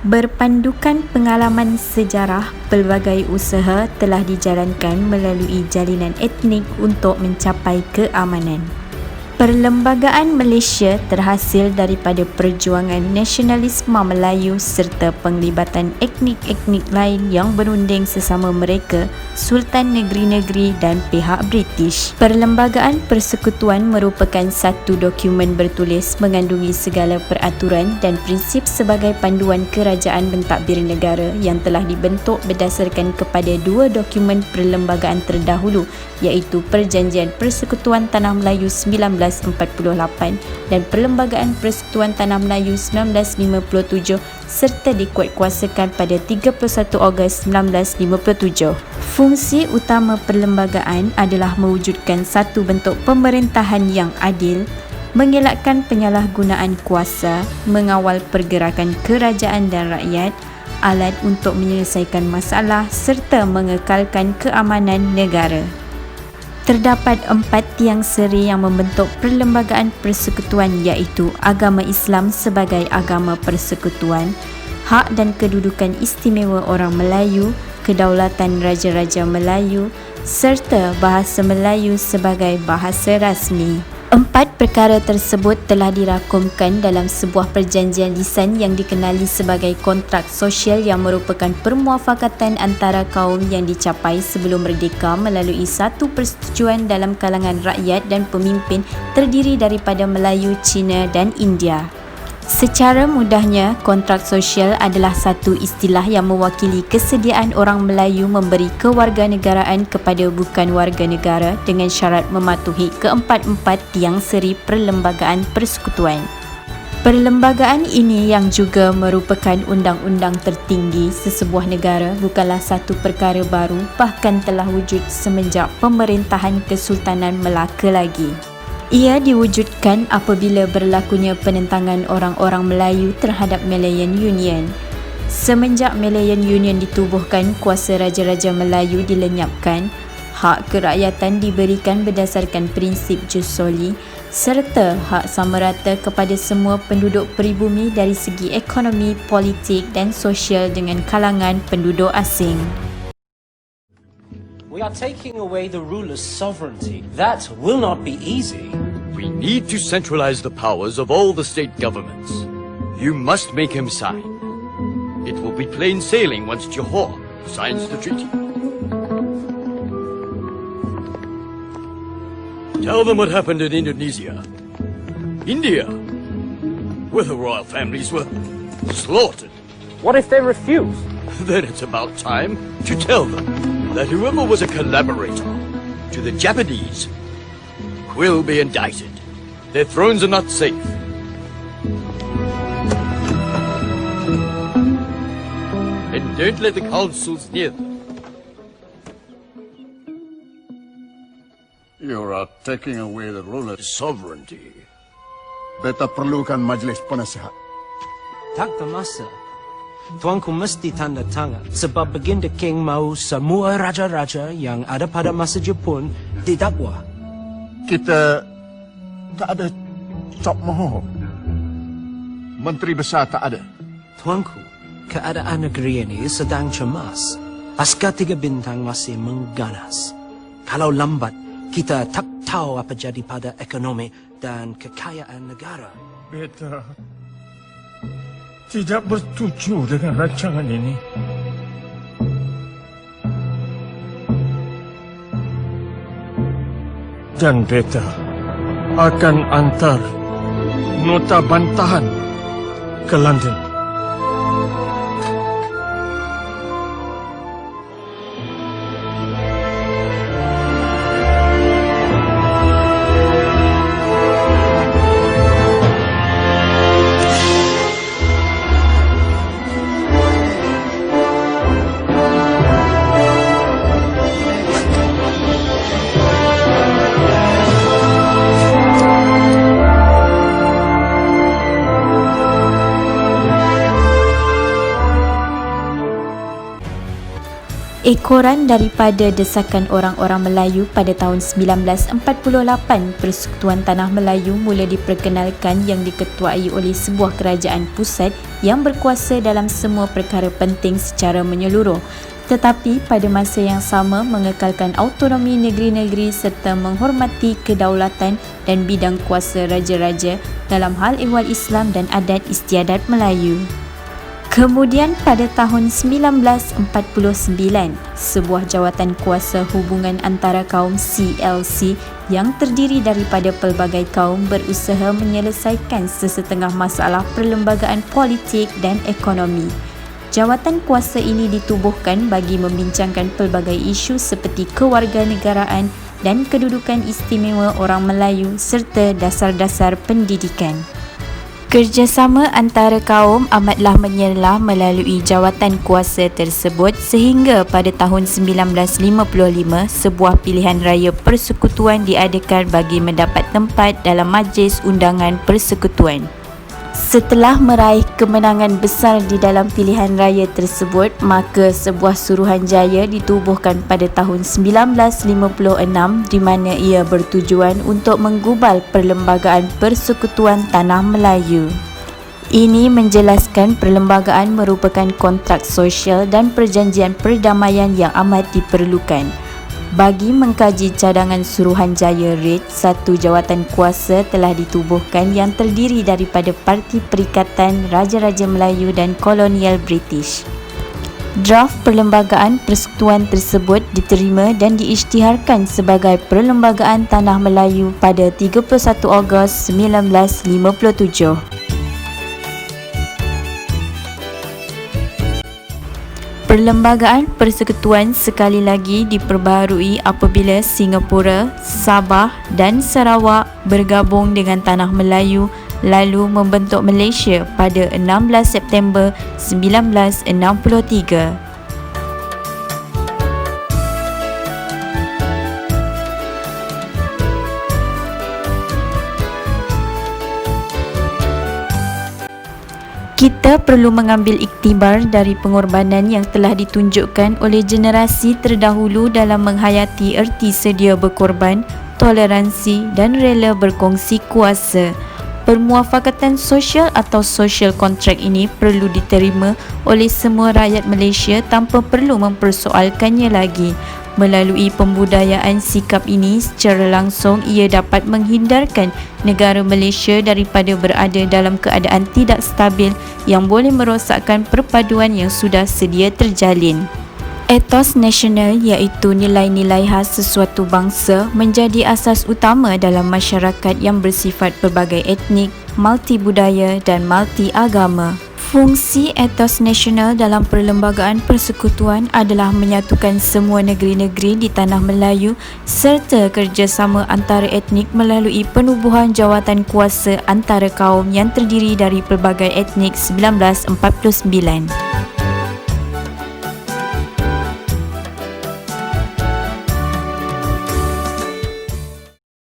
Berpandukan pengalaman sejarah, pelbagai usaha telah dijalankan melalui jalinan etnik untuk mencapai keamanan. Perlembagaan Malaysia terhasil daripada perjuangan nasionalisme Melayu serta penglibatan etnik-etnik lain yang berunding sesama mereka, Sultan negeri-negeri dan pihak British. Perlembagaan Persekutuan merupakan satu dokumen bertulis mengandungi segala peraturan dan prinsip sebagai panduan kerajaan mentadbir negara yang telah dibentuk berdasarkan kepada dua dokumen perlembagaan terdahulu, iaitu Perjanjian Persekutuan Tanah Melayu 1948 dan Perlembagaan Persekutuan Tanah Melayu 1957 serta dikuatkuasakan pada 31 Ogos 1957. Fungsi utama perlembagaan adalah mewujudkan satu bentuk pemerintahan yang adil, mengelakkan penyalahgunaan kuasa, mengawal pergerakan kerajaan dan rakyat, alat untuk menyelesaikan masalah serta mengekalkan keamanan negara. Terdapat 4 tiang seri yang membentuk Perlembagaan Persekutuan, iaitu agama Islam sebagai agama persekutuan, hak dan kedudukan istimewa orang Melayu, kedaulatan Raja-Raja Melayu serta bahasa Melayu sebagai bahasa rasmi. 4 perkara tersebut telah dirakumkan dalam sebuah perjanjian lisan yang dikenali sebagai kontrak sosial yang merupakan permuafakatan antara kaum yang dicapai sebelum merdeka melalui satu persetujuan dalam kalangan rakyat dan pemimpin terdiri daripada Melayu, Cina dan India. Secara mudahnya, kontrak sosial adalah satu istilah yang mewakili kesediaan orang Melayu memberi kewarganegaraan kepada bukan warga negara dengan syarat mematuhi keempat-empat tiang seri Perlembagaan Persekutuan. Perlembagaan ini yang juga merupakan undang-undang tertinggi sesebuah negara bukanlah satu perkara baru, bahkan telah wujud semenjak pemerintahan Kesultanan Melaka lagi. Ia diwujudkan apabila berlakunya penentangan orang-orang Melayu terhadap Malayan Union. Semenjak Malayan Union ditubuhkan, kuasa Raja-Raja Melayu dilenyapkan, hak kerakyatan diberikan berdasarkan prinsip jus soli serta hak sama rata kepada semua penduduk peribumi dari segi ekonomi, politik dan sosial dengan kalangan penduduk asing. We are taking away the ruler's sovereignty. That will not be easy. We need to centralize the powers of all the state governments. You must make him sign. It will be plain sailing once Johor signs the treaty. Tell them what happened in Indonesia, India, where the royal families were slaughtered. What if they refuse? Then it's about time to tell them that whoever was a collaborator to the Japanese will be indicted. Their thrones are not safe. And don't let the councils near them. You are taking away the ruler's Sovereignty. Beta perlukan majlis penasihat. Tak masa. Tuanku mesti tanda tangan sebab Baginda King mahu semua raja-raja yang ada pada masa Jepun didakwa. Kita tak ada Cok Moho. Menteri besar tak ada. Tuanku, keadaan negeri ini sedang cemas. Askar 3 bintang masih mengganas. Kalau lambat, kita tak tahu apa jadi pada ekonomi dan kekayaan negara. Beta tidak bersetuju dengan rancangan ini. Dan beta akan antar nota bantahan ke London. Ekoran daripada desakan orang-orang Melayu pada tahun 1948, Persekutuan Tanah Melayu mula diperkenalkan yang diketuai oleh sebuah kerajaan pusat yang berkuasa dalam semua perkara penting secara menyeluruh, tetapi pada masa yang sama mengekalkan autonomi negeri-negeri serta menghormati kedaulatan dan bidang kuasa raja-raja dalam hal ehwal Islam dan adat istiadat Melayu. Kemudian pada tahun 1949, sebuah jawatan kuasa hubungan antara kaum CLC yang terdiri daripada pelbagai kaum berusaha menyelesaikan sesetengah masalah perlembagaan politik dan ekonomi. Jawatan kuasa ini ditubuhkan bagi membincangkan pelbagai isu seperti kewarganegaraan dan kedudukan istimewa orang Melayu serta dasar-dasar pendidikan. Kerjasama antara kaum amatlah menyerlah melalui jawatan kuasa tersebut sehingga pada tahun 1955 sebuah pilihan raya persekutuan diadakan bagi mendapat tempat dalam Majlis Undangan Persekutuan. Setelah meraih kemenangan besar di dalam pilihan raya tersebut, maka sebuah suruhanjaya ditubuhkan pada tahun 1956 di mana ia bertujuan untuk menggubal Perlembagaan Persekutuan Tanah Melayu. Ini menjelaskan perlembagaan merupakan kontrak sosial dan perjanjian perdamaian yang amat diperlukan. Bagi mengkaji cadangan Suruhanjaya RIT, satu jawatan kuasa telah ditubuhkan yang terdiri daripada Parti Perikatan Raja-Raja Melayu dan Kolonial British. Draft Perlembagaan Persekutuan tersebut diterima dan diisytiharkan sebagai Perlembagaan Tanah Melayu pada 31 Ogos 1957. Perlembagaan Persekutuan sekali lagi diperbaharui apabila Singapura, Sabah dan Sarawak bergabung dengan Tanah Melayu lalu membentuk Malaysia pada 16 September 1963. Kita perlu mengambil iktibar dari pengorbanan yang telah ditunjukkan oleh generasi terdahulu dalam menghayati erti sedia berkorban, toleransi dan rela berkongsi kuasa. Permuafakatan sosial atau social contract ini perlu diterima oleh semua rakyat Malaysia tanpa perlu mempersoalkannya lagi. Melalui pembudayaan sikap ini, secara langsung ia dapat menghindarkan negara Malaysia daripada berada dalam keadaan tidak stabil yang boleh merosakkan perpaduan yang sudah sedia terjalin. Etos nasional iaitu nilai-nilai khas sesuatu bangsa menjadi asas utama dalam masyarakat yang bersifat pelbagai etnik, multibudaya dan multi-agama. Fungsi etos nasional dalam Perlembagaan Persekutuan adalah menyatukan semua negeri-negeri di Tanah Melayu serta kerjasama antara etnik melalui penubuhan jawatan kuasa antara kaum yang terdiri dari pelbagai etnik 1949.